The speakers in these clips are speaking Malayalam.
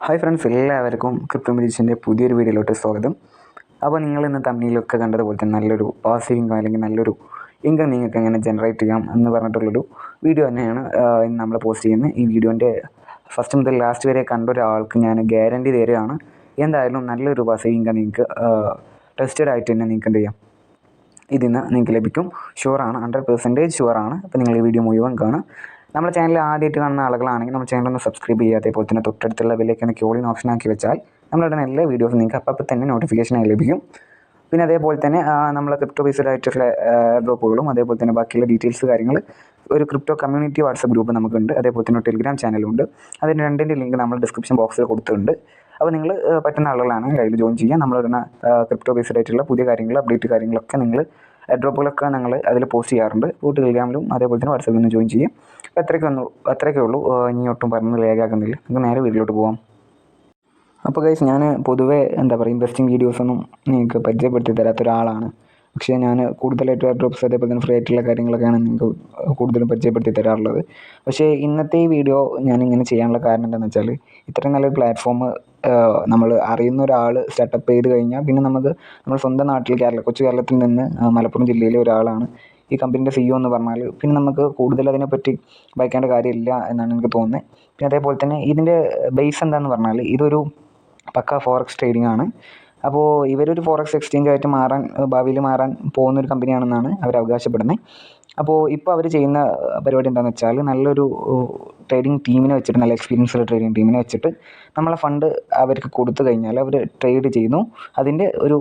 ഹായ് ഫ്രണ്ട്സ്, എല്ലാവർക്കും ക്രിപ്റ്റോ മജീഷ്യൻ്റെ പുതിയൊരു വീഡിയോയിലോട്ട് സ്വാഗതം. അപ്പോൾ നിങ്ങൾ ഇന്ന് തമ്മിലൊക്കെ കണ്ടതുപോലെ തന്നെ നല്ലൊരു പാസീവ് ഇൻകം അല്ലെങ്കിൽ നല്ലൊരു ഇൻകം നിങ്ങൾക്ക് എങ്ങനെ ജനറേറ്റ് ചെയ്യാം എന്ന് പറഞ്ഞിട്ടുള്ളൊരു വീഡിയോ തന്നെയാണ് ഇന്ന് നമ്മൾ പോസ്റ്റ് ചെയ്യുന്നത്. ഈ വീഡിയോൻ്റെ ഫസ്റ്റ് മുതൽ ലാസ്റ്റ് വരെ കണ്ട ഒരാൾക്ക് ഞാൻ ഗ്യാരണ്ടി തരികയാണ്, എന്തായാലും നല്ലൊരു പാസീവ് ഇൻകം നിങ്ങൾക്ക് ടെസ്റ്റഡ് ആയിട്ട് തന്നെ നിങ്ങൾക്ക് എന്ത് ചെയ്യാം, ഇതിന്ന് നിങ്ങൾക്ക് ലഭിക്കും. ഷുവറാണ്, 100% ഷുവറാണ്. അപ്പോൾ നിങ്ങൾ ഈ വീഡിയോ മുഴുവൻ കാണാം. നമ്മുടെ ചാനൽ ആദ്യമായിട്ട് കാണുന്ന ആളുകളാണെങ്കിൽ നമ്മുടെ ചാനൽ ഒന്ന് സബ്സ്ക്രൈബ് ചെയ്യുക. അതേപോലെ തന്നെ തൊട്ടടുത്തുള്ള ബെല്ലൈക്കനൊക്കെ ഓളിൻ ഓപ്ഷൻ ആക്കി വെച്ചാൽ നമ്മളുടെ എല്ലാ വീഡിയോസും നിങ്ങൾക്ക് അപ്പം തന്നെ നോട്ടിഫിക്കേഷനായി ലഭിക്കും. പിന്നെ അതേപോലെ തന്നെ നമ്മളെ ക്രിപ്റ്റോ ബേസ്ഡ് ആയിട്ടുള്ള ഡ്രോപ്പുകളും അതേപോലെ തന്നെ ബാക്കിയുള്ള ഡീറ്റെയിൽസ് കാര്യങ്ങൾ ഒരു ക്രിപ്റ്റോ കമ്മ്യൂണിറ്റി വാട്സപ്പ് ഗ്രൂപ്പ് നമുക്കുണ്ട്. അതേപോലെ തന്നെ ടെലിഗ്രാം ചാനലുണ്ട്. അതിന് രണ്ടിൻ്റെ ലിങ്ക് നമ്മൾ ഡിസ്ക്രിപ്ഷൻ ബോക്സിൽ കൊടുത്തിട്ടുണ്ട്. അപ്പോൾ നിങ്ങൾ പറ്റുന്ന ആളുകളാണെങ്കിൽ അതിൽ ജോയിൻ ചെയ്യുക. നമ്മളിടുന്ന ക്രിപ്റ്റോ ബേസ്ഡ് ആയിട്ടുള്ള പുതിയ കാര്യങ്ങൾ അപ്ഡേറ്റ് കാര്യങ്ങളൊക്കെ നിങ്ങൾ ഡ്രോപ്പുകളൊക്കെ ഞങ്ങൾ അതിൽ പോസ്റ്റ് ചെയ്യാറുണ്ട്. ടെലിഗ്രാമിലും അതേപോലെ തന്നെ വാട്സപ്പിൽ നിന്ന് ജോയിൻ ചെയ്യും. അപ്പോൾ അത്രയൊക്കെ ഉള്ളൂ. ഇനി ഒട്ടും പറഞ്ഞ് ലേഖാക്കുന്നില്ല, നമുക്ക് നേരെ വീട്ടിലോട്ട് പോകാം. അപ്പോൾ ഗൈസ്, ഞാൻ പൊതുവേ ഇൻവെസ്റ്റിംഗ് വീഡിയോസൊന്നും നിങ്ങൾക്ക് പരിചയപ്പെടുത്തി തരാത്ത ഒരാളാണ്. പക്ഷേ ഞാൻ കൂടുതലായിട്ട് ഡ്രോപ്സ് അതേപോലെ തന്നെ ഫ്രീ ആയിട്ടുള്ള കാര്യങ്ങളൊക്കെയാണ് നിങ്ങൾക്ക് കൂടുതലും പരിചയപ്പെടുത്തി തരാറുള്ളത്. പക്ഷേ ഇന്നത്തെ ഈ വീഡിയോ ഞാനിങ്ങനെ ചെയ്യാനുള്ള കാരണം എന്താണെന്ന് വെച്ചാൽ, ഇത്രയും നല്ലൊരു പ്ലാറ്റ്ഫോം നമ്മൾ അറിയുന്ന ഒരാൾ സ്റ്റാർട്ടപ്പ് ചെയ്ത് കഴിഞ്ഞാൽ പിന്നെ നമ്മൾ സ്വന്തം നാട്ടിൽ കൊച്ചു കേരളത്തിൽ നിന്ന് മലപ്പുറം ജില്ലയിലെ ഒരാളാണ് ഈ കമ്പനീൻ്റെ CEO എന്ന് പറഞ്ഞാൽ പിന്നെ നമുക്ക് കൂടുതൽ അതിനെപ്പറ്റി ഭയക്കേണ്ട കാര്യമില്ല എന്നാണ് എനിക്ക് തോന്നുന്നത്. പിന്നെ അതേപോലെ തന്നെ ഇതിൻ്റെ ബേസ് എന്താണെന്ന് പറഞ്ഞാൽ ഇതൊരു പക്ക ഫോറക്സ് ട്രേഡിംഗ് ആണ്. അപ്പോൾ ഇവരൊരു ഫോറക്സ് എക്സ്ചേഞ്ച് ആയിട്ട് ഭാവിയിൽ മാറാൻ പോകുന്നൊരു കമ്പനിയാണെന്നാണ് അവർ അവകാശപ്പെടുന്നത്. അപ്പോൾ ഇപ്പോൾ അവർ ചെയ്യുന്ന പരിപാടി എന്താണെന്ന് വെച്ചാൽ, നല്ലൊരു ട്രേഡിംഗ് ടീമിനെ വെച്ചിട്ട്, നല്ല എക്സ്പീരിയൻസ്ഡ് ട്രേഡിംഗ് ടീമിനെ വെച്ചിട്ട് നമ്മളെ ഫണ്ട് അവർക്ക് കൊടുത്തു കഴിഞ്ഞാൽ അവർ ട്രേഡ് ചെയ്യുന്നു. അതിൻ്റെ ഒരു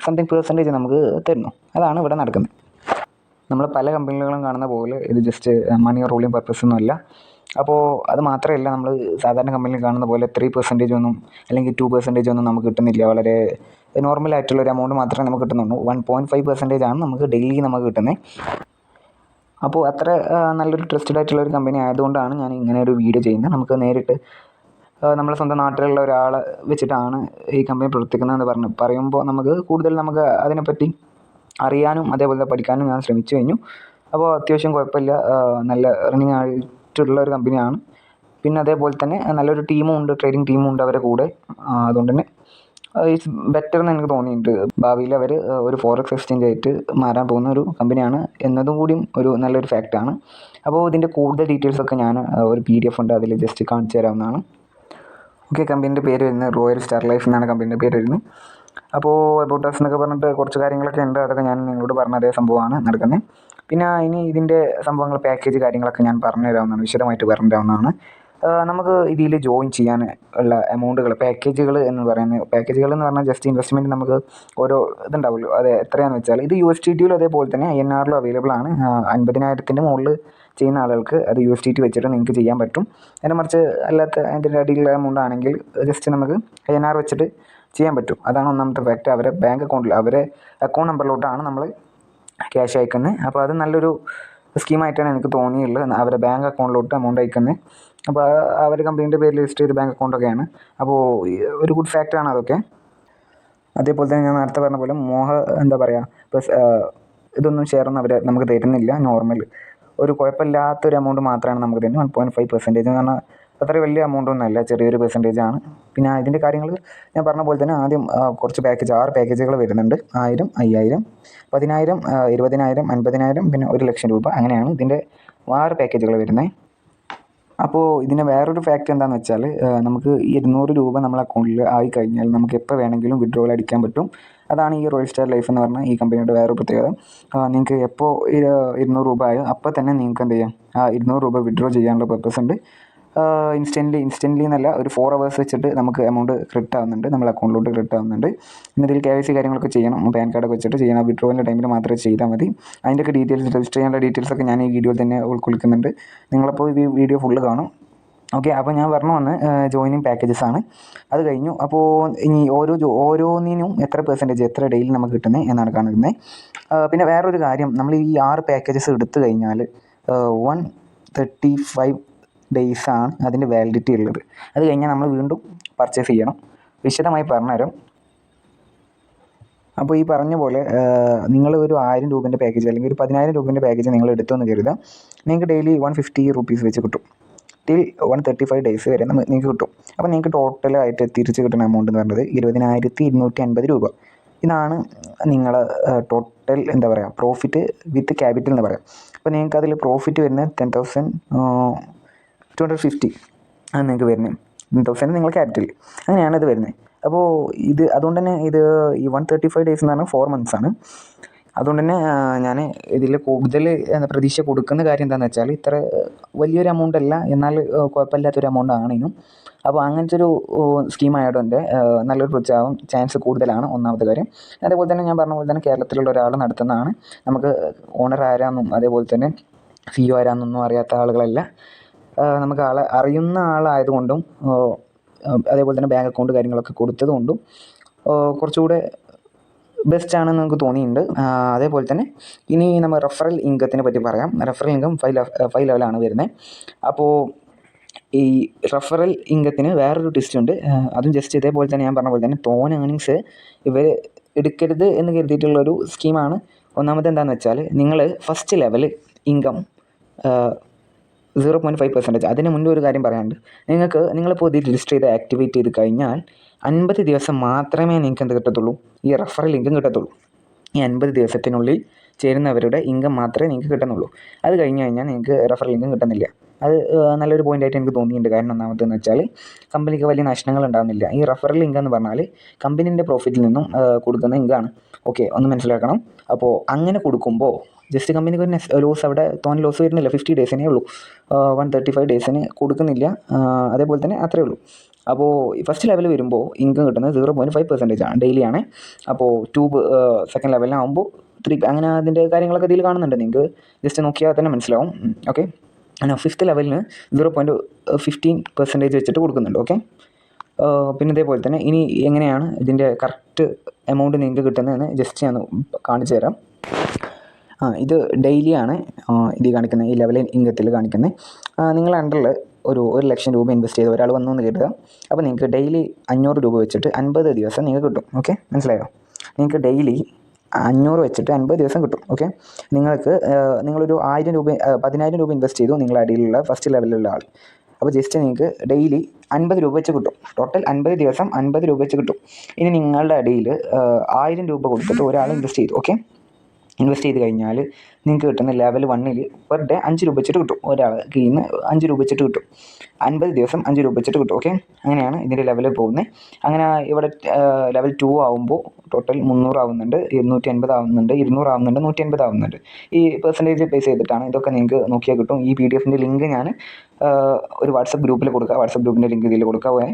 സംതിങ് പെർസെൻറ്റേജ് നമുക്ക് തരുന്നു. അതാണ് ഇവിടെ നടക്കുന്നത്. നമ്മൾ പല കമ്പനികളും കാണുന്ന പോലെ ഇത് ജസ്റ്റ് മണി റൂളിങ് പർപ്പസ് ഒന്നുമല്ല. അപ്പോൾ അത് മാത്രമല്ല, നമ്മൾ സാധാരണ കമ്പനിയിൽ കാണുന്ന പോലെ 3% ഒന്നും അല്ലെങ്കിൽ 2% ഒന്നും നമുക്ക് കിട്ടുന്നില്ല. വളരെ നോർമലായിട്ടുള്ളൊരു എമൗണ്ട് മാത്രമേ നമുക്ക് കിട്ടുന്നുള്ളൂ. 1.5% ആണ് നമുക്ക് ഡെയിലി നമുക്ക് കിട്ടുന്നത്. അപ്പോൾ അത്ര നല്ലൊരു ട്രസ്റ്റഡ് ആയിട്ടുള്ളൊരു കമ്പനി ആയതുകൊണ്ടാണ് ഞാൻ ഇങ്ങനെ ഒരു വീഡിയോ ചെയ്യുന്നത്. നമുക്ക് നേരിട്ട് നമ്മളെ സ്വന്തം നാട്ടിലുള്ള ഒരാളെ വെച്ചിട്ടാണ് ഈ കമ്പനി പ്രവർത്തിക്കുന്നതെന്ന് പറയുമ്പോൾ നമുക്ക് അതിനെപ്പറ്റി അറിയാനും അതേപോലെ പഠിക്കാനും ഞാൻ ശ്രമിച്ചു കഴിഞ്ഞു. അപ്പോൾ അത്യാവശ്യം കുഴപ്പമില്ല, നല്ല റണ്ണിങ് ആയിട്ടുള്ള ഒരു കമ്പനിയാണ്. പിന്നെ അതേപോലെ തന്നെ നല്ലൊരു ടീമും ഉണ്ട്, ട്രേഡിംഗ് ടീമും ഉണ്ട് അവരുടെ കൂടെ. അതുകൊണ്ട് തന്നെ ഇറ്റ്സ് ബെറ്റർ എന്ന് എനിക്ക് തോന്നിയിട്ടുണ്ട്. ഭാവിയിൽ അവർ ഒരു ഫോറക്സ് എക്സ്ചേഞ്ച് ആയിട്ട് മാറാൻ പോകുന്ന ഒരു കമ്പനിയാണ് എന്നതും കൂടിയും ഒരു നല്ലൊരു ഫാക്റ്റാണ്. അപ്പോൾ ഇതിൻ്റെ കൂടുതൽ ഡീറ്റെയിൽസൊക്കെ ഞാൻ ഒരു PDF ഉണ്ട്, അതിൽ ജസ്റ്റ് കാണിച്ചു തരാവുന്നതാണ്. ഓക്കെ, കമ്പനീൻ്റെ പേര് വരുന്നത് റോയൽ സ്റ്റാർ ലൈഫ് എന്നാണ് കമ്പനീൻ്റെ പേര് വരുന്നത്. അപ്പോൾ അബൌട്ട് അസ് എന്നൊക്കെ പറഞ്ഞിട്ട് കുറച്ച് കാര്യങ്ങളൊക്കെ ഉണ്ട്, അതൊക്കെ ഞാൻ നിങ്ങളോട് പറഞ്ഞ അതേ സംഭവമാണ് നടക്കുന്നത്. പിന്നെ ഇനി ഇതിൻ്റെ സംഭവങ്ങൾ പാക്കേജ് കാര്യങ്ങളൊക്കെ ഞാൻ പറഞ്ഞു തരാവുന്നതാണ്, വിശദമായിട്ട് പറഞ്ഞു തരാവുന്നതാണ്. നമുക്ക് ഇതിൽ ജോയിൻ ചെയ്യാൻ ഉള്ള എമൗണ്ടുകൾ, പാക്കേജുകൾ എന്ന് പറഞ്ഞാൽ ജസ്റ്റ് ഇൻവെസ്റ്റ്മെൻറ്റ് നമുക്ക് ഓരോ ഇതുണ്ടാവുമല്ലോ, അത് എത്രയാണെന്ന് വെച്ചാൽ ഇത് USDT അതേപോലെ തന്നെ INR അവൈലബിൾ ആണ്. 50,000 മുകളിൽ ചെയ്യുന്ന ആളുകൾക്ക് അത് USDT വെച്ചിട്ട് നിങ്ങൾക്ക് ചെയ്യാൻ പറ്റും. അതിന് മറിച്ച് അല്ലാത്ത അതിൻ്റെ അടിയിലുള്ള എമൗണ്ട് ആണെങ്കിൽ ജസ്റ്റ് നമുക്ക് INR വെച്ചിട്ട് ചെയ്യാൻ പറ്റും. അതാണ് ഒന്നാമത്തെ ഫാക്റ്റ്. അവരെ അക്കൗണ്ട് നമ്പറിലോട്ടാണ് നമ്മൾ ക്യാഷ് അയക്കുന്നത്. അപ്പോൾ അത് നല്ലൊരു സ്കീമായിട്ടാണ് എനിക്ക് തോന്നിയുള്ളത്, അവരുടെ ബാങ്ക് അക്കൗണ്ടിലോട്ട് എമൗണ്ട് അയക്കുന്നത്. അപ്പോൾ അവർ കമ്പനീൻ്റെ പേരിൽ രജിസ്റ്റർ ചെയ്ത ബാങ്ക് അക്കൗണ്ടൊക്കെയാണ്. അപ്പോൾ ഒരു ഗുഡ് ഫാക്റ്റാണ് അതൊക്കെ. അതേപോലെ തന്നെ ഞാൻ നേരത്തെ പറഞ്ഞ പോലെ ഇതൊന്നും ഷെയറൊന്നും നമുക്ക് തരുന്നില്ല. നോർമൽ ഒരു കുഴപ്പമില്ലാത്തൊരു എമൗണ്ട് മാത്രമാണ് നമുക്ക് തരുന്നത്. 1.5% എന്ന് പറഞ്ഞാൽ അത്ര വലിയ എമൗണ്ടൊന്നുമല്ല, ചെറിയൊരു പെർസെൻറ്റേജാണ്. പിന്നെ ഇതിൻ്റെ കാര്യങ്ങൾ ഞാൻ പറഞ്ഞ പോലെ തന്നെ ആദ്യം കുറച്ച് 6 പാക്കേജുകൾ വരുന്നുണ്ട്. 1000, 5000, 10,000, 20,000, 50,000 പിന്നെ 1,00,000 രൂപ. അങ്ങനെയാണ് ഇതിൻ്റെ 6 പാക്കേജുകൾ വരുന്നത്. അപ്പോൾ ഇതിൻ്റെ വേറൊരു ഫാക്റ്റ് എന്താണെന്ന് വെച്ചാൽ, നമുക്ക് 200 രൂപ നമ്മളെ അക്കൗണ്ടിൽ ആയിക്കഴിഞ്ഞാൽ നമുക്ക് എപ്പോൾ വേണമെങ്കിലും വിഡ്രോവൽ അടിക്കാൻ പറ്റും. അതാണ് ഈ റോയൽ സ്റ്റാർ ലൈഫ് എന്ന് പറഞ്ഞാൽ ഈ കമ്പനിയുടെ വേറൊരു പ്രത്യേകത. നിങ്ങൾക്ക് എപ്പോൾ 200 രൂപ ആയോ അപ്പോൾ തന്നെ നിങ്ങൾക്ക് എന്ത് ചെയ്യാം, 200 രൂപ വിഡ്രോ ചെയ്യാനുള്ള പർപ്പസ് ഉണ്ട്. ഇൻസ്റ്റൻ്റ്ലി എന്നല്ല, ഒരു 4 hours വെച്ചിട്ട് നമുക്ക് എമൗണ്ട് ക്രെഡിറ്റ് ആവുന്നുണ്ട്, നമ്മുടെ അക്കൗണ്ടിലോട്ട് ക്രെഡിറ്റ് ആവുന്നുണ്ട്. പിന്നെ ഇതിൽ KYC കാര്യങ്ങളൊക്കെ ചെയ്യണം, പാൻ കാർഡൊക്കെ വെച്ചിട്ട് ചെയ്യണം. വിഡ്രോവിൻ്റെ ടൈമിൽ മാത്രമേ ചെയ്താൽ മതി. അതിൻ്റെയൊക്കെ ഡീറ്റെയിൽസ്, രജിസ്റ്റർ ചെയ്യേണ്ട ഡീറ്റെയിൽസൊക്കെ ഞാൻ ഈ വീഡിയോയിൽ തന്നെ ഉൾക്കൊള്ളിക്കുന്നുണ്ട്. നിങ്ങളപ്പോൾ ഈ വീഡിയോ ഫുള്ള് കാണും. ഓക്കെ, അപ്പോൾ ഞാൻ പറഞ്ഞു ജോയിനിങ് പാക്കേജസ് ആണ്. അത് കഴിഞ്ഞു. അപ്പോൾ ഇനി ഓരോന്നിനും എത്ര പെർസെൻറ്റേജ്, എത്ര ഡെയിലി നമുക്ക് കിട്ടുന്നത് എന്നാണ് കാണുന്നത്. പിന്നെ വേറൊരു കാര്യം, നമ്മൾ ഈ 6 പാക്കേജസ് എടുത്തു കഴിഞ്ഞാൽ 135 ഡേയ്സാണ് അതിൻ്റെ വാലിഡിറ്റി ഉള്ളത്. അത് കഴിഞ്ഞാൽ നമ്മൾ വീണ്ടും പർച്ചേസ് ചെയ്യണം. വിശദമായി പറഞ്ഞുതരാം. അപ്പോൾ ഈ പറഞ്ഞ പോലെ നിങ്ങൾ ഒരു 1000 രൂപേൻ്റെ പാക്കേജ് അല്ലെങ്കിൽ ഒരു 10,000 രൂപേൻ്റെ പാക്കേജ് നിങ്ങൾ എടുത്തെന്ന് കരുതുക. നിങ്ങൾക്ക് ഡെയിലി 150 rupees വെച്ച് കിട്ടും. ടിൽ 135 ഡേയ്സ് വരെ നിങ്ങൾക്ക് കിട്ടും. അപ്പോൾ നിങ്ങൾക്ക് ടോട്ടലായിട്ട് തിരിച്ച് കിട്ടുന്ന എമൗണ്ട് എന്ന് പറയുന്നത് 20,250 രൂപ. ഇതാണ് നിങ്ങൾ ടോട്ടൽ എന്താ പറയുക പ്രോഫിറ്റ് വിത്ത് ക്യാപിറ്റൽ എന്ന് പറയാം. അപ്പോൾ നിങ്ങൾക്ക് അതിൽ പ്രോഫിറ്റ് വരുന്നത് 10,250 ആണ് നിങ്ങൾക്ക് വരുന്നത്. 10,000 നിങ്ങൾ ക്യാപിറ്റൽ, അങ്ങനെയാണ് ഇത് വരുന്നത്. അപ്പോൾ അതുകൊണ്ട് തന്നെ ഇത് ഈ 135 ഡേയ്സ് എന്ന് പറഞ്ഞാൽ 4 months ആണ്. അതുകൊണ്ട് തന്നെ ഞാൻ ഇതിൽ കൂടുതൽ പ്രതീക്ഷ കൊടുക്കുന്ന കാര്യം എന്താണെന്ന് വെച്ചാൽ ഇത്ര വലിയൊരു എമൗണ്ട് അല്ല, എന്നാൽ കുഴപ്പമില്ലാത്തൊരു എമൗണ്ട് ആണേനും. അപ്പോൾ അങ്ങനത്തെ ഒരു സ്കീം ആയതുകൊണ്ട് നല്ലൊരു പ്രൊജക്റ്റാവാൻ ചാൻസ് കൂടുതലാണ്, ഒന്നാമത്തെ കാര്യം. അതേപോലെ തന്നെ ഞാൻ പറഞ്ഞ പോലെ തന്നെ കേരളത്തിലുള്ള ഒരാൾ നടത്തുന്നതാണ്. നമുക്ക് ഓണർ ആരാന്നും അതേപോലെ തന്നെ CEO ആരാന്നൊന്നും അറിയാത്ത ആളുകളല്ല. നമുക്ക് അറിയുന്ന ആളായതുകൊണ്ടും അതേപോലെ തന്നെ ബാങ്ക് അക്കൗണ്ട് കാര്യങ്ങളൊക്കെ കൊടുത്തതുകൊണ്ടും കുറച്ചുകൂടെ ബെസ്റ്റാണെന്ന് നമുക്ക് തോന്നിയിട്ടുണ്ട്. അതേപോലെ തന്നെ ഇനി നമ്മൾ റെഫറൽ ഇൻകത്തിനെ പറ്റി പറയാം. റെഫറൽ ഇൻകം 5 ലെവലാണ് വരുന്നത്. അപ്പോൾ ഈ റെഫറൽ ഇൻകത്തിന് വേറൊരു ട്വിസ്റ്റ് ഉണ്ട്. അതും ജസ്റ്റ് ഇതേപോലെ തന്നെ ഞാൻ പറഞ്ഞ പോലെ തന്നെ ഏർണിങ്സ് ഇവർ എടുക്കരുത് എന്ന് കരുതിയിട്ടുള്ളൊരു സ്കീമാണ്. ഒന്നാമത് എന്താണെന്ന് വെച്ചാൽ നിങ്ങൾ ഫസ്റ്റ് ലെവൽ ഇൻകം 0.5%. അതിന് മുന്നേ ഒരു കാര്യം പറയാനുണ്ട്. നിങ്ങളിപ്പോൾ ഇത് രജിസ്റ്റർ ചെയ്ത് ആക്ടിവേറ്റ് ചെയ്ത് കഴിഞ്ഞാൽ 50 ദിവസം മാത്രമേ നിങ്ങൾക്ക് എന്ത് കിട്ടത്തുള്ളൂ, ഈ റെഫറൽ ഇൻകം കിട്ടത്തുള്ളൂ. ഈ 50 ദിവസത്തിനുള്ളിൽ ചേരുന്നവരുടെ ഇൻകം മാത്രമേ നിങ്ങൾക്ക് കിട്ടുന്നുള്ളൂ. അത് കഴിഞ്ഞ് കഴിഞ്ഞാൽ നിങ്ങൾക്ക് റെഫറൽ ഇൻകം കിട്ടുന്നില്ല. അത് നല്ലൊരു പോയിൻ്റായിട്ട് എനിക്ക് തോന്നിയിട്ടുണ്ട്. കാരണം ഒന്നാമതെന്ന് വെച്ചാൽ കമ്പനിക്ക് വലിയ നഷ്ടങ്ങൾ ഉണ്ടാകുന്നില്ല. ഈ റെഫറൽ ഇൻകം എന്ന് പറഞ്ഞാൽ കമ്പനീൻ്റെ പ്രോഫിറ്റിൽ നിന്നും കൊടുക്കുന്ന ഇൻകമാണ്. ഓക്കെ, ഒന്ന് മനസ്സിലാക്കണം. അപ്പോൾ അങ്ങനെ കൊടുക്കുമ്പോൾ ജസ്റ്റ് കമ്പനിക്ക് ഒരു ലോസ് അവിടെ തോന്നെ ലോസ് വരുന്നില്ല. 50 ഡേയ്സിനേ ഉള്ളൂ, 135 ഡേയ്സിന് കൊടുക്കുന്നില്ല. അതേപോലെ തന്നെ അത്രയേ ഉള്ളൂ. അപ്പോൾ ഫസ്റ്റ് ലെവൽ വരുമ്പോൾ ഇൻകം കിട്ടുന്നത് 0.5% ആണ്, ഡെയിലിയാണ്. അപ്പോൾ സെക്കൻഡ് ലെവലിനാകുമ്പോൾ 3, അങ്ങനെ അതിൻ്റെ കാര്യങ്ങളൊക്കെ ഇതിൽ കാണുന്നുണ്ട്. നിങ്ങൾക്ക് ജസ്റ്റ് നോക്കിയാൽ തന്നെ മനസ്സിലാവും. ഓക്കെ, അങ്ങനെ ഫിഫ്ത്ത് ലെവലിന് 0.15% വെച്ചിട്ട് കൊടുക്കുന്നുണ്ട്. ഓക്കെ, പിന്നെ ഇതേപോലെ തന്നെ ഇനി എങ്ങനെയാണ് ഇതിൻ്റെ കറക്റ്റ് എമൗണ്ട് നിങ്ങൾക്ക് കിട്ടുന്നതെന്ന് ജസ്റ്റ് ഞാൻ കാണിച്ചു തരാം. ഇത് ഡെയിലിയാണ് ഇത് കാണിക്കുന്നത്, ഈ ലെവൽ ഇൻകത്തിൽ കാണിക്കുന്നത്. നിങ്ങൾ അണ്ടറിൽ ഒരു 1,00,000 രൂപ ഇൻവെസ്റ്റ് ചെയ്ത് ഒരാൾ വന്നു എന്ന് കരുതുക. അപ്പോൾ നിങ്ങൾക്ക് ഡെയിലി 500 രൂപ വെച്ചിട്ട് 50 ദിവസം നിങ്ങൾക്ക് കിട്ടും. ഓക്കെ, മനസ്സിലായോ? നിങ്ങൾക്ക് ഡെയിലി 500 വെച്ചിട്ട് 50 ദിവസം കിട്ടും. ഓക്കെ, നിങ്ങളൊരു 10,000 രൂപ ഇൻവെസ്റ്റ് ചെയ്തു നിങ്ങളുടെ അടിയിലുള്ള ഫസ്റ്റ് ലെവലിലുള്ള ആൾ. അപ്പോൾ ജസ്റ്റ് നിങ്ങൾക്ക് ഡെയിലി 50 രൂപ വെച്ച് കിട്ടും. ടോട്ടൽ 50 ദിവസം 50 രൂപ വെച്ച് കിട്ടും. ഇനി നിങ്ങളുടെ അടിയിൽ 1000 രൂപ കൊടുത്തിട്ട് ഒരാൾ ഇൻവെസ്റ്റ് ചെയ്തു. ഓക്കെ, ഇൻവെസ്റ്റ് ചെയ്ത് കഴിഞ്ഞാൽ നിങ്ങൾക്ക് കിട്ടുന്ന ലെവൽ 1 പെർ ഡേ 5 രൂപ വെച്ചിട്ട് കിട്ടും. ഒരാൾ കയ്യിൽ നിന്ന് 5 രൂപ വെച്ചിട്ട് കിട്ടും. 50 ദിവസം 5 രൂപ വെച്ചിട്ട് കിട്ടും. ഓക്കെ, അങ്ങനെയാണ് ഇതിൻ്റെ ലെവൽ പോകുന്നത്. അങ്ങനെ ഇവിടെ ലെവൽ 2 ആകുമ്പോൾ ടോട്ടൽ 300 ആവുന്നുണ്ട്, 250 ആവുന്നുണ്ട്, 200 ആവുന്നുണ്ട്, 150 ആവുന്നുണ്ട്. ഈ പെർസെൻറ്റേജ് ബേസ് ചെയ്തിട്ടാണ്. ഇതൊക്കെ നിങ്ങൾക്ക് നോക്കിയാൽ കിട്ടും. ഈ PDF-ൻ്റെ ലിങ്ക് ഞാൻ ഒരു വാട്സപ്പ് ഗ്രൂപ്പിൽ കൊടുക്കുക. വാട്സപ്പ് ഗ്രൂപ്പിൻ്റെ ലിങ്ക് ഇതിൽ കൊടുക്കുക.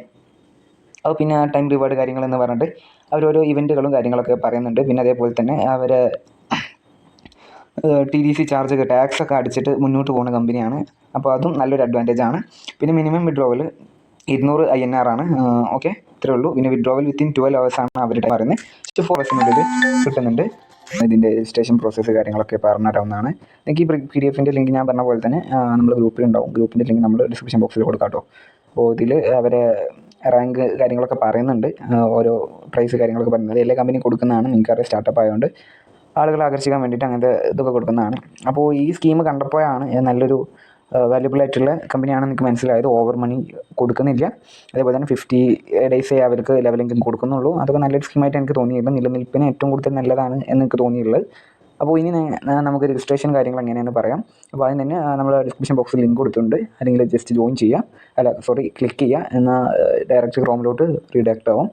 അപ്പോൾ പിന്നെ ടൈം റിവാർഡ് കാര്യങ്ങളെന്ന് പറഞ്ഞിട്ട് അവരോരോ ഇവൻറ്റുകളും കാര്യങ്ങളൊക്കെ പറയുന്നുണ്ട്. പിന്നെ അതേപോലെ തന്നെ അവർ TDC ചാർജൊക്കെ ടാക്സൊക്കെ അടിച്ചിട്ട് മുന്നോട്ട് പോകുന്ന കമ്പനിയാണ്. അപ്പോൾ അതും നല്ലൊരു അഡ്വാൻറ്റേജ് ആണ്. പിന്നെ മിനിമം വിഡ്രോവൽ 200 INR ആണ്. ഓക്കെ, ഇത്രയേ ഉള്ളൂ. പിന്നെ വിഡ്രോവൽ വിത്തിൻ 12 hours ആണ് അവരുടെ പറയുന്നത്. 4 hours കിട്ടുന്നുണ്ട്. ഇതിൻ്റെ രജിസ്ട്രേഷൻ പ്രോസസ്സ് കാര്യങ്ങളൊക്കെ പറഞ്ഞുതരാവുന്നതാണ്. എനിക്ക് ഈ PDF-ൻ്റെ ലിങ്ക് ഞാൻ പറഞ്ഞ പോലെ തന്നെ നമ്മൾ ഗ്രൂപ്പിലുണ്ടാവും. ഗ്രൂപ്പിൻ്റെ ലിങ്ക് നമ്മൾ ഡിസ്ക്രിപ്ഷൻ ബോക്സിൽ കൊടുക്കാം കേട്ടോ. അപ്പോൾ ഇതിൽ അവരെ റാങ്ക് കാര്യങ്ങളൊക്കെ പറയുന്നുണ്ട്, ഓരോ പ്രൈസ് കാര്യങ്ങളൊക്കെ പറയുന്നത്. എല്ലാ കമ്പനിയും കൊടുക്കുന്നതാണ്. നിങ്ങൾക്കറിയാം, സ്റ്റാർട്ടപ്പ് ആയതുകൊണ്ട് ആളുകളെ ആകർഷിക്കാൻ വേണ്ടിയിട്ട് അങ്ങനത്തെ ഇതൊക്കെ കൊടുക്കുന്നതാണ്. അപ്പോൾ ഈ സ്കീം കണ്ടപ്പോഴാണ് നല്ലൊരു വാല്യുബിൾ ആയിട്ടുള്ള കമ്പനിയാണെന്ന് എനിക്ക് മനസ്സിലായത്. ഓവർ മണി കൊടുക്കുന്നില്ല. അതേപോലെ തന്നെ 50 ഡേയ്സേ അവർക്ക് ലെവൽ ഇൻകം കൊടുക്കുന്നുള്ളൂ. അതൊക്കെ നല്ലൊരു സ്കീമായിട്ട് എനിക്ക് തോന്നിയിട്ടുണ്ട്. നിലനിൽപ്പിന് ഏറ്റവും കൂടുതൽ നല്ലതാണ് എന്ന് എനിക്ക് തോന്നിയിട്ടുള്ളത്. അപ്പോൾ ഇനി നമുക്ക് രജിസ്ട്രേഷൻ കാര്യങ്ങൾ എങ്ങനെയാണെന്ന് പറയാം. അപ്പോൾ അതിന് തന്നെ നമ്മൾ ഡിസ്ക്രിപ്ഷൻ ബോക്സിൽ ലിങ്ക് കൊടുത്തിട്ടുണ്ട്. അല്ലെങ്കിൽ ജസ്റ്റ് ക്ലിക്ക് ചെയ്യുക, എന്നാൽ ഡയറക്റ്റ് ക്രോമിലോട്ട് റീഡയറക്റ്റ് ആവും.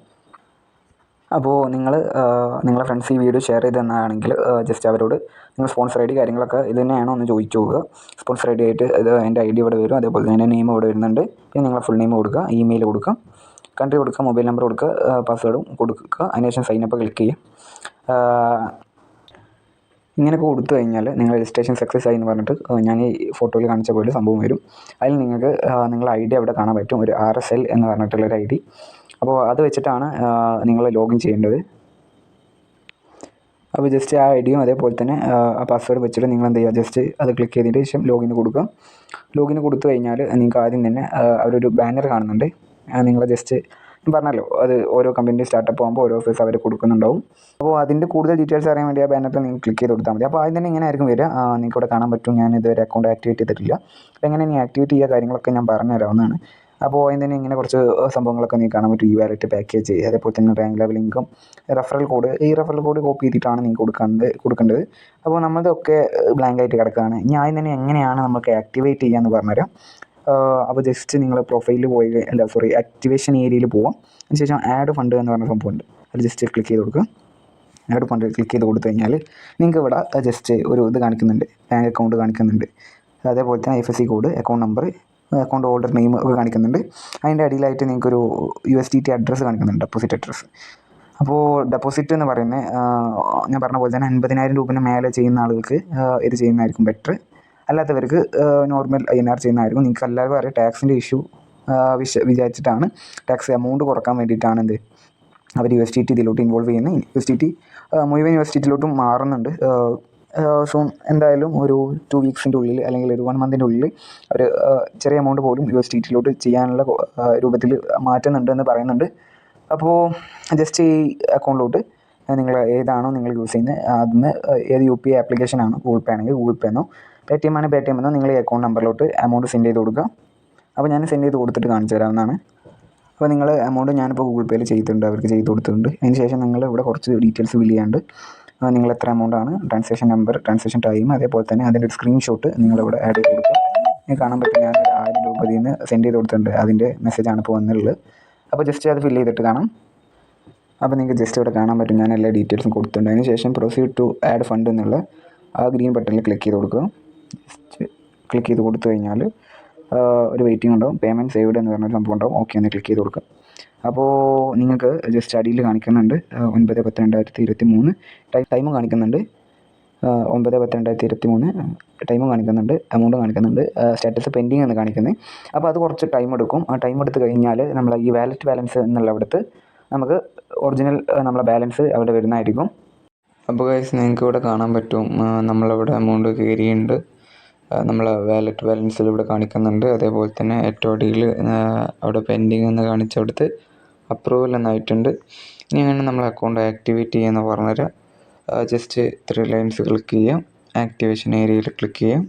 അപ്പോൾ നിങ്ങളെ ഫ്രണ്ട്സ് ഈ വീഡിയോ ഷെയർ ചെയ്ത് തന്നാണെങ്കിൽ ജസ്റ്റ് അവരോട് നിങ്ങൾ സ്പോൺസർ ID കാര്യങ്ങളൊക്കെ ഇത് തന്നെയാണോ എന്ന് ചോദിച്ചു നോക്കുക. സ്പോൺസർ ID ആയിട്ട് ഇത് എൻ്റെ ID ഇവിടെ വരും. അതേപോലെ തന്നെ എൻ്റെ നെയിം ഇവിടെ വരുന്നുണ്ട്. പിന്നെ നിങ്ങളെ ഫുൾ നെയിം കൊടുക്കുക, ഇമെയിൽ കൊടുക്കുക, കൺട്രി കൊടുക്കുക, മൊബൈൽ നമ്പർ കൊടുക്കുക, പാസ്വേഡും കൊടുക്കുക. അതിനുശേഷം സൈനപ്പ് ക്ലിക്ക് ചെയ്യുക. ഇങ്ങനെയൊക്കെ കൊടുത്തു കഴിഞ്ഞാൽ നിങ്ങൾ രജിസ്ട്രേഷൻ സക്സസ് ആയി എന്ന് പറഞ്ഞിട്ട് ഞാൻ ഈ ഫോട്ടോയിൽ കാണിച്ച പോലെ സംഭവം വരും. അതിൽ നിങ്ങൾക്ക് നിങ്ങളുടെ ID അവിടെ കാണാൻ പറ്റും, ഒരു RSL എന്ന് പറഞ്ഞിട്ടുള്ളൊരു ID. അപ്പോൾ അത് വെച്ചിട്ടാണ് നിങ്ങൾ ലോഗിൻ ചെയ്യേണ്ടത്. അപ്പോൾ ജസ്റ്റ് ആ IDയും അതേപോലെ തന്നെ ആ പാസ്വേഡ് വെച്ചിട്ട് നിങ്ങൾ എന്ത് ചെയ്യുക, ജസ്റ്റ് അത് ക്ലിക്ക് ചെയ്തതിന് ശേഷം ലോഗിന് കൊടുക്കുക. ലോഗിന് കൊടുത്തു കഴിഞ്ഞാൽ നിങ്ങൾക്ക് ആദ്യം തന്നെ അവരൊരു ബാനർ കാണുന്നുണ്ട്. നിങ്ങൾ ജസ്റ്റ് പറഞ്ഞല്ലോ അത് ഓരോ കമ്പനി സ്റ്റാർട്ടപ്പ് ആകുമ്പോൾ ഓരോ ഓഫേഴ്സ് അവർ കൊടുക്കുന്നുണ്ടാവും. അപ്പോൾ അതിൻ്റെ കൂടുതൽ ഡീറ്റെയിൽസ് അറിയാൻ വേണ്ടി ആ ബാനറിൽ നിങ്ങൾ ക്ലിക്ക് ചെയ്ത് കൊടുത്താൽ മതി. അപ്പോൾ ആദ്യം തന്നെ ഇങ്ങനെ ആയിരിക്കും വരിക. നിങ്ങൾക്ക് ഇവിടെ കാണാൻ പറ്റും ഞാൻ ഇതുവരെ അക്കൗണ്ട് ആക്ടിവേറ്റ് ചെയ്തിട്ടില്ല. അപ്പോൾ എങ്ങനെ നീ ആക്ടിവേറ്റ് ചെയ്യുക കാര്യങ്ങളൊക്കെ ഞാൻ പറഞ്ഞു തരാവുന്നതാണ്. അപ്പോൾ അതിന് തന്നെ ഇങ്ങനെ കുറച്ച് സംഭവങ്ങളൊക്കെ നീ കാണാൻ പറ്റും. വാലറ്റ് പാക്കേജ്, അതേപോലെ തന്നെ rank level income, referral code. ഈ റെഫറൽ കോഡ് കോപ്പി ചെയ്തിട്ടാണ് നീ കൊടുക്കേണ്ടത്. അപ്പോൾ നമ്മളതൊക്കെ ബ്ലാങ്ക് ആയിട്ട് കിടക്കുകയാണ്. ഇനി ആദ്യം തന്നെ എങ്ങനെയാണ് നമുക്ക് ആക്ടിവേറ്റ് ചെയ്യാമെന്ന് പറഞ്ഞുതരാം. അപ്പോൾ ജസ്റ്റ് നിങ്ങൾ പ്രൊഫൈലിൽ പോയി ആക്ടിവേഷൻ ഏരിയയിൽ പോവാം. അതിനുശേഷം ആഡ് ഫണ്ട് എന്ന് പറഞ്ഞ സംഭവമുണ്ട്. അത് ജസ്റ്റ് ക്ലിക്ക് ചെയ്ത് കൊടുക്കുക. ആഡ് ഫണ്ട് ക്ലിക്ക് ചെയ്ത് കൊടുത്തു കഴിഞ്ഞാൽ നിങ്ങൾക്ക് ഇവിടെ ജസ്റ്റ് ഒരു ഇത് കാണിക്കുന്നുണ്ട്, ബാങ്ക് അക്കൗണ്ട് കാണിക്കുന്നുണ്ട്. അതേപോലെ തന്നെ IFSC code, account number, account holder name ഒക്കെ കാണിക്കുന്നുണ്ട്. അതിൻ്റെ അടിയിലായിട്ട് നിങ്ങൾക്കൊരു USDT അഡ്രസ്സ് കാണിക്കുന്നുണ്ട്, ഡെപ്പോസിറ്റ് അഡ്രസ്സ്. അപ്പോൾ ഡെപ്പോസിറ്റ് എന്ന് പറയുന്നത് ഞാൻ പറഞ്ഞ പോലെ തന്നെ 50,000 രൂപേൻ്റെ മേലെ ചെയ്യുന്ന ആളുകൾക്ക് ഇത് ചെയ്യുന്നതായിരിക്കും ബെറ്റർ. അല്ലാത്തവർക്ക് നോർമൽ INR ചെയ്യുന്നതായിരിക്കും. നിങ്ങൾക്ക് എല്ലാവർക്കും അറിയാം ടാക്സിൻ്റെ ഇഷ്യൂ വിചാരിച്ചിട്ടാണ്, ടാക്സ് എമൗണ്ട് കുറക്കാൻ വേണ്ടിയിട്ടാണ് എന്ത് അവർ USDT ഇതിലോട്ട് ഇൻവോൾവ് ചെയ്യുന്നത്. USDT മുഴുവൻ USDTയിലോട്ടും മാറുന്നുണ്ട് സൂൺ. എന്തായാലും ഒരു 2 വീക്സിൻ്റെ ഉള്ളിൽ അല്ലെങ്കിൽ ഒരു 1 മന്തിൻ്റെ ഉള്ളിൽ അവർ ചെറിയ എമൗണ്ട് പോലും USDTയിലോട്ട് ചെയ്യാനുള്ള രൂപത്തിൽ മാറ്റുന്നുണ്ട് എന്ന് പറയുന്നുണ്ട്. അപ്പോൾ ജസ്റ്റ് ഈ അക്കൗണ്ടിലോട്ട് നിങ്ങൾ ഏതാണോ നിങ്ങൾ യൂസ് ചെയ്യുന്നത് അതിന് ഏത് UPI ആപ്ലിക്കേഷനാണോ, ഗൂഗിൾ പേ ആണെങ്കിൽ ഗൂഗിൾ പേ എന്നോ, Paytm ആണ് Paytm എന്നോ നിങ്ങൾ ഈ അക്കൗണ്ട് നമ്പറിലോട്ട് എമൗണ്ട് സെൻഡ് ചെയ്ത് കൊടുക്കുക. അപ്പോൾ ഞാൻ സെൻഡ് ചെയ്ത് കൊടുത്തിട്ട് കാണിച്ചു തരാവുന്നതാണ്. അപ്പോൾ നിങ്ങൾ എമൗണ്ട് ഞാനിപ്പോൾ ഗൂഗിൾ പേയിൽ ചെയ്തിട്ടുണ്ട്, അവർക്ക് ചെയ്ത് കൊടുത്തിട്ടുണ്ട്. അതിന് ശേഷം നിങ്ങൾ ഇവിടെ കുറച്ച് ഡീറ്റെയിൽസ് ഫില്ല് ചെയ്യാണ്ട് നിങ്ങൾ എത്ര എമൗണ്ടാണ്, ട്രാൻസാക്ഷൻ നമ്പർ, ട്രാൻസാക്ഷൻ ടൈം, അതേപോലെ തന്നെ അതിൻ്റെ ഒരു സ്ക്രീൻഷോട്ട് നിങ്ങളിവിടെ ആഡ് ചെയ്ത് കൊടുക്കുക. നിങ്ങൾക്ക് കാണാൻ പറ്റും ഞാൻ 1000 രൂപ നിന്ന് സെൻഡ് ചെയ്ത് കൊടുത്തിട്ടുണ്ട്. അതിൻ്റെ മെസ്സേജാണ് ഇപ്പോൾ വന്നിട്ടുള്ളത്. അപ്പോൾ ജസ്റ്റ് അത് ഫില്ല് ചെയ്തിട്ട് കാണാം. അപ്പോൾ നിങ്ങൾക്ക് ജസ്റ്റ് ഇവിടെ കാണാൻ പറ്റും ഞാൻ എല്ലാ ഡീറ്റെയിൽസും കൊടുത്തിട്ടുണ്ട്. അതിന് ശേഷം പ്രൊസീഡ് ടു ആഡ് ഫണ്ട് എന്നുള്ള ആ ഗ്രീൻ ബട്ടണിൽ ക്ലിക്ക് ചെയ്ത് കൊടുക്കുക. ജസ്റ്റ് ക്ലിക്ക് ചെയ്ത് കൊടുത്തു കഴിഞ്ഞാൽ ഒരു വെയിറ്റിംഗ് ഉണ്ടാവും. പേയ്മെൻറ്റ് സേവ്ഡ് എന്ന് പറഞ്ഞൊരു സംഭവം ഉണ്ടാവും. ഓക്കെ എന്ന് ക്ലിക്ക് ചെയ്ത് കൊടുക്കുക. അപ്പോൾ നിങ്ങൾക്ക് ജസ്റ്റ് അടിയിൽ കാണിക്കുന്നുണ്ട് 9/10/2023 ടൈമും കാണിക്കുന്നുണ്ട്. 9/10/2023 ടൈമും കാണിക്കുന്നുണ്ട്, എമൗണ്ട് കാണിക്കുന്നുണ്ട്, സ്റ്റാറ്റസ് പെൻഡിങ് എന്ന് കാണിക്കുന്നത്. അപ്പോൾ അത് കുറച്ച് ടൈം എടുക്കും. ആ ടൈം എടുത്ത് കഴിഞ്ഞാൽ നമ്മൾ ഈ വാലറ്റ് ബാലൻസ് എന്നുള്ള അവിടുത്തെ നമുക്ക് ഒറിജിനൽ നമ്മളെ ബാലൻസ് അവിടെ വരുന്നതായിരിക്കും. അപ്പോൾ ഗൈസ് നിങ്ങൾക്ക് ഇവിടെ കാണാൻ പറ്റും നമ്മളവിടെ എമൗണ്ട് കയറിയുണ്ട്. നമ്മളെ വാലറ്റ് ബാലൻസിൽ ഇവിടെ കാണിക്കുന്നുണ്ട്. അതേപോലെ തന്നെ ഏറ്റവും അടിയിൽ അവിടെ പെൻഡിങ് എന്ന് കാണിച്ചവിടുത്ത് അപ്രൂവൽ എന്നായിട്ടുണ്ട്. ഇനി അങ്ങനെ നമ്മൾ അക്കൗണ്ട് ആക്ടിവേറ്റ് ചെയ്യാമെന്ന് പറഞ്ഞുതരാം. ജസ്റ്റ് 3 ലൈൻസ് ക്ലിക്ക് ചെയ്യാം, ആക്ടിവേഷൻ ഏരിയയിൽ ക്ലിക്ക് ചെയ്യാം.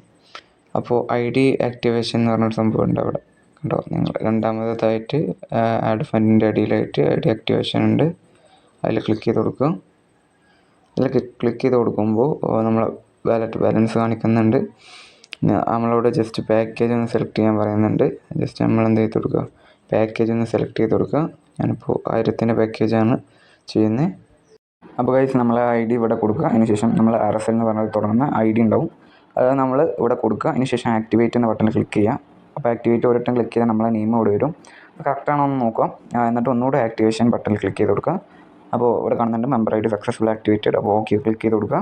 അപ്പോൾ ID ആക്ടിവേഷൻ എന്ന് പറഞ്ഞൊരു സംഭവം ഉണ്ട് അവിടെ കണ്ടോ നിങ്ങൾ. രണ്ടാമതായിട്ട് ആഡ് ഫണ്ടിൻ്റെ അടിയിലായിട്ട് ID ആക്ടിവേഷൻ ഉണ്ട്. അതിൽ ക്ലിക്ക് ചെയ്ത് കൊടുക്കുക. അതിൽ ക്ലിക്ക് ചെയ്ത് കൊടുക്കുമ്പോൾ നമ്മൾ വാലറ്റ് ബാലൻസ് കാണിക്കുന്നുണ്ട്. നമ്മളവിടെ ജസ്റ്റ് പാക്കേജ് ഒന്ന് സെലക്ട് ചെയ്യാൻ പറയുന്നുണ്ട്. ജസ്റ്റ് നമ്മൾ എന്ത് ചെയ്ത് കൊടുക്കുക, പാക്കേജ് ഒന്ന് സെലക്ട് ചെയ്ത് കൊടുക്കുക. ഞാനിപ്പോൾ 1000-ൻ്റെ പാക്കേജാണ് ചെയ്യുന്നത്. അപ്പോൾ ഗൈസ് നമ്മൾ ID ഇവിടെ കൊടുക്കുക. അതിനുശേഷം നമ്മൾ RSL എന്ന് പറഞ്ഞത് തുടങ്ങുന്ന ID ഉണ്ടാവും, അത് നമ്മൾ ഇവിടെ കൊടുക്കുക. അതിനുശേഷം ആക്ടിവേറ്റ് എന്ന ബട്ടണിൽ ക്ലിക്ക് ചെയ്യുക. അപ്പോൾ ആക്ടിവേറ്റ് ഒരിട്ടം ക്ലിക്ക് ചെയ്താൽ നമ്മളെ നെയിം ഇവിടെ വരും. കറക്റ്റാണോ എന്ന് നോക്കുക. എന്നിട്ട് ഒന്നുകൂടെ ആക്ടിവേഷൻ ബട്ടണിൽ ക്ലിക്ക് ചെയ്ത് കൊടുക്കുക. അപ്പോൾ ഇവിടെ കാണുന്നുണ്ട് മെമ്പർ ID സക്സസ്ഫുൾ ആക്ടിവേറ്റഡ്. അപ്പോൾ ഓക്കെ ക്ലിക്ക് ചെയ്ത് കൊടുക്കുക.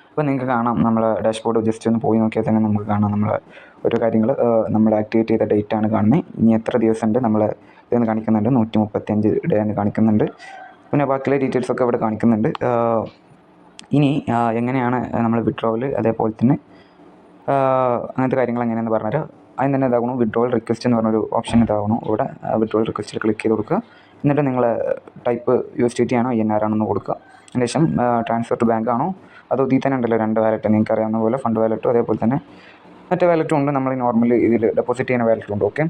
അപ്പോൾ നിങ്ങൾക്ക് കാണാം നമ്മളെ ഡാഷ്ബോർഡ് ജസ്റ്റ് ഒന്ന് പോയി നോക്കിയാൽ തന്നെ നമുക്ക് കാണാം നമ്മളെ ഓരോ കാര്യങ്ങൾ നമ്മൾ ആക്ടിവേറ്റ് ചെയ്ത ഡേറ്റ് ആണ് കാണുന്നത്. ഇനി എത്ര ദിവസം ഉണ്ട് നമ്മൾ ഇതെന്ന് കാണിക്കുന്നുണ്ട്, 135 ഡേ എന്ന് കാണിക്കുന്നുണ്ട്. പിന്നെ ബാക്കിയുള്ള ഡീറ്റെയിൽസൊക്കെ ഇവിടെ കാണിക്കുന്നുണ്ട്. ഇനി എങ്ങനെയാണ് നമ്മൾ വിഡ്രോവൽ, അതേപോലെ തന്നെ അങ്ങനത്തെ കാര്യങ്ങൾ എങ്ങനെയാണെന്ന് പറഞ്ഞുതരാം. അതിന് തന്നെ ഇതാകണം വിഡ്രോവൽ റിക്വസ്റ്റ് എന്ന് പറഞ്ഞൊരു ഓപ്ഷൻ ഇതാകണം. ഇവിടെ വിഡ്രോവൽ റിക്വസ്റ്റിൽ ക്ലിക്ക് ചെയ്ത് കൊടുക്കുക. എന്നിട്ട് നിങ്ങൾ ടൈപ്പ് USDT ആണോ INR ആണോ കൊടുക്കുക. അതിനുശേഷം ട്രാൻസ്ഫർ ടു ബാങ്ക് ആണോ അതോ ഇതിൽ തന്നെ ഉണ്ടല്ലോ 2 വാലറ്റ്, നിങ്ങൾക്ക് അറിയാവുന്ന പോലെ ഫണ്ട് വാലറ്റും അതേപോലെ തന്നെ മറ്റേ വാലറ്റും ഉണ്ട്. നമ്മൾ നോർമലി ഇതിൽ ഡെപ്പോസിറ്റ് ചെയ്യുന്ന വാലറ്റും ഉണ്ട്. ഓക്കെ,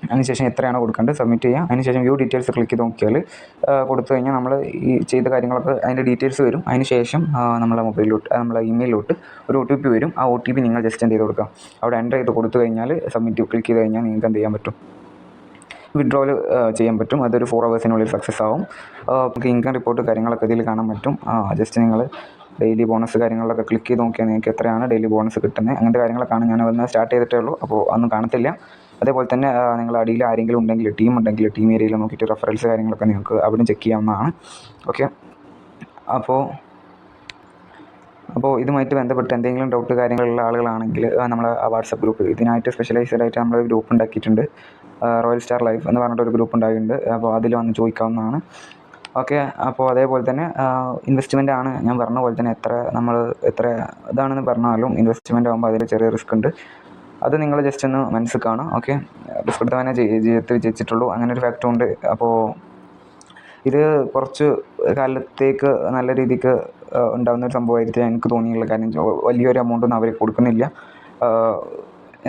അതിനുശേഷം എത്രയാണോ കൊടുക്കേണ്ടത് സബ്മിറ്റ് ചെയ്യുക. അതിനുശേഷം വ്യൂ ഡീറ്റെയിൽസ് ക്ലിക്ക് ചെയ്ത് നോക്കിയാൽ കൊടുത്തു കഴിഞ്ഞാൽ നമ്മൾ ഈ ചെയ്ത കാര്യങ്ങളൊക്കെ അതിൻ്റെ ഡീറ്റെയിൽസ് വരും. അതിനുശേഷം നമ്മളെ മൊബൈലിലോട്ട് നമ്മളെ ഇമെയിലിലോട്ട് ഒരു OTP വരും. ആ OTP നിങ്ങൾ ജസ്റ്റ് എന്ത് ചെയ്ത് കൊടുക്കുക, അവിടെ എൻ്റർ ചെയ്ത് കൊടുത്തു കഴിഞ്ഞാൽ സബ്മിറ്റ് ക്ലിക്ക് ചെയ്ത് കഴിഞ്ഞാൽ നിങ്ങൾക്ക് എന്ത് ചെയ്യാൻ പറ്റും, വിഡ്രോവൽ ചെയ്യാൻ പറ്റും. അതൊരു 4 ഹവേഴ്സിനുള്ളിൽ സക്സസ് ആവും. നമുക്ക് ഇൻകം റിപ്പോർട്ട് കാര്യങ്ങളൊക്കെ ഇതിൽ കാണാൻ പറ്റും. ജസ്റ്റ് നിങ്ങൾ ഡെയിലി ബോണസ് കാര്യങ്ങളിലൊക്കെ ക്ലിക്ക് ചെയ്ത് നോക്കിയാൽ നിങ്ങൾക്ക് എത്രയാണ് ഡെയിലി ബോണസ് കിട്ടുന്നത്, അങ്ങനത്തെ കാര്യങ്ങളൊക്കെയാണ്. ഞാൻ വന്ന് സ്റ്റാർട്ട് ചെയ്തിട്ടേ ഉള്ളൂ, അപ്പോൾ അതൊന്നും കാണത്തില്ല. അതേപോലെ തന്നെ നിങ്ങൾ അടിയിൽ ആരെങ്കിലും ഉണ്ടെങ്കിൽ ടീം ഏരിയയിൽ നോക്കിയിട്ട് റെഫറൻസ് കാര്യങ്ങളൊക്കെ നിങ്ങൾക്ക് അവിടെ ചെക്ക് ചെയ്യാവുന്നതാണ്. ഓക്കെ, അപ്പോൾ ഇതുമായിട്ട് ബന്ധപ്പെട്ട് എന്തെങ്കിലും ഡൗട്ട് കാര്യങ്ങളുള്ള ആളുകളാണെങ്കിൽ നമ്മൾ വാട്സപ്പ് ഗ്രൂപ്പ് ഇതിനായിട്ട് സ്പെഷ്യലൈസ്ഡ് ആയിട്ട് നമ്മൾ ഗ്രൂപ്പ് ഉണ്ടാക്കിയിട്ടുണ്ട്. റോയൽ സ്റ്റാർ ലൈഫ് എന്ന് പറഞ്ഞിട്ടൊരു ഗ്രൂപ്പ് ഉണ്ടായിട്ടുണ്ട്. അപ്പോൾ അതിൽ വന്ന് ചോദിക്കാവുന്നതാണ്. ഓക്കെ, അപ്പോൾ അതേപോലെ തന്നെ ഇൻവെസ്റ്റ്മെൻ്റ് ആണ് ഞാൻ പറഞ്ഞ പോലെ തന്നെ എത്ര ഇതാണെന്ന് പറഞ്ഞാലും ഇൻവെസ്റ്റ്മെൻ്റ് ആകുമ്പോൾ അതിൽ ചെറിയ റിസ്ക് ഉണ്ട്. അത് നിങ്ങൾ ജസ്റ്റ് ഒന്ന് മനസ്സിൽ കാണും. ഓക്കെ, റിസ്ക് എടുത്തവനെ ജീവിതത്തിൽ വിജയിച്ചിട്ടുള്ളൂ, അങ്ങനെ ഒരു ഫാക്റ്റും ഉണ്ട്. അപ്പോൾ ഇത് കുറച്ച് കാലത്തേക്ക് നല്ല രീതിക്ക് ഉണ്ടാകുന്നൊരു സംഭവമായിട്ട് എനിക്ക് തോന്നിയുള്ളത്. കാരണം വലിയൊരു എമൗണ്ടൊന്നും അവർ കൊടുക്കുന്നില്ല.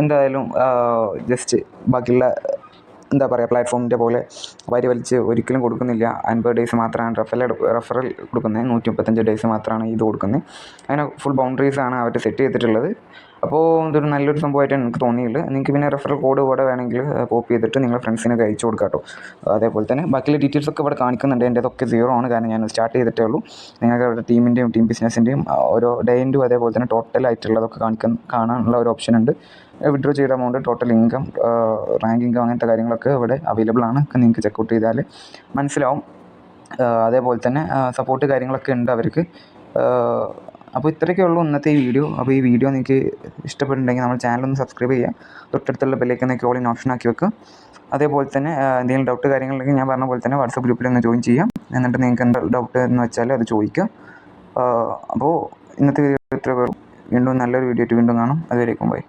എന്തായാലും ജസ്റ്റ് ബാക്കിയുള്ള എന്താ പറയുക പ്ലാറ്റ്ഫോമിൻ്റെ പോലെ വരി വലിച്ച് ഒരിക്കലും കൊടുക്കുന്നില്ല. 50 ഡേയ്സ് മാത്രമാണ് റെഫറൽ കൊടുക്കുന്നത്, 135 ഡേയ്സ് മാത്രമാണ് ഇത് കൊടുക്കുന്നത്. അങ്ങനെ ഫുൾ ബൗണ്ടറീസാണ് അവർ സെറ്റ് ചെയ്തിട്ടുള്ളത്. അപ്പോൾ ഇതൊരു നല്ലൊരു സംഭവമായിട്ടാണ് എനിക്ക് തോന്നിയുള്ളത്. നിങ്ങൾക്ക് പിന്നെ റെഫറൽ കോഡ് ഇവിടെ വേണമെങ്കിൽ കോപ്പി ചെയ്തിട്ട് നിങ്ങളുടെ ഫ്രണ്ട്സിനൊക്കെ അയച്ചു കൊടുക്കാം കേട്ടോ. അതേപോലെ തന്നെ ബാക്കിയുള്ള ഡീറ്റെയിൽസൊക്കെ ഇവിടെ കാണിക്കുന്നുണ്ട്. എൻ്റെതൊക്കെ 0 ആണ്, കാരണം ഞാൻ സ്റ്റാർട്ട് ചെയ്തിട്ടേ ഉള്ളൂ. നിങ്ങൾക്ക് അവിടെ ടീമിൻ്റെയും ടീം ബിസിനസ്സിൻ്റെയും ഓരോ ഡേ ഇൻറ്റും അതേപോലെ തന്നെ ടോട്ടൽ ആയിട്ടുള്ളതൊക്കെ കാണാനുള്ള ഒരു ഓപ്ഷൻ ഉണ്ട്. വിഡ്രോ ചെയ്ത amount, total income, rank income, അങ്ങനത്തെ കാര്യങ്ങളൊക്കെ ഇവിടെ അവൈലബിൾ ആണ്. നിങ്ങൾക്ക് ചെക്കൗട്ട് ചെയ്താൽ മനസ്സിലാവും. അതേപോലെ തന്നെ സപ്പോർട്ട് കാര്യങ്ങളൊക്കെ ഉണ്ട് അവർക്ക്. അപ്പോൾ ഇത്രയൊക്കെ ഉള്ളൂ ഇന്നത്തെ ഈ വീഡിയോ. അപ്പോൾ ഈ വീഡിയോ നിങ്ങൾക്ക് ഇഷ്ടപ്പെട്ടിട്ടുണ്ടെങ്കിൽ നമ്മൾ ചാനലൊന്ന് സബ്സ്ക്രൈബ് ചെയ്യുക, തൊട്ടടുത്തുള്ള ബെല്ലൈക്കനൊക്കെ ഓൾ ഇൻ ഓപ്ഷൻ ആക്കി വെക്കുക. അതേപോലെ തന്നെ എന്തെങ്കിലും ഡൗട്ട് കാര്യങ്ങളുണ്ടെങ്കിൽ ഞാൻ പറഞ്ഞ പോലെ തന്നെ വാട്സപ്പ് ഗ്രൂപ്പിൽ ഒന്ന് ജോയിൻ ചെയ്യാം. എന്നിട്ട് നിങ്ങൾക്ക് എന്താ ഡൗട്ട് എന്ന് വെച്ചാൽ അത് ചോദിക്കുക. അപ്പോൾ ഇന്നത്തെ വീഡിയോ ഇത്ര. വീണ്ടും നല്ലൊരു വീഡിയോ ആയിട്ട് വീണ്ടും കാണാം. അതുവരേക്കും ബൈ.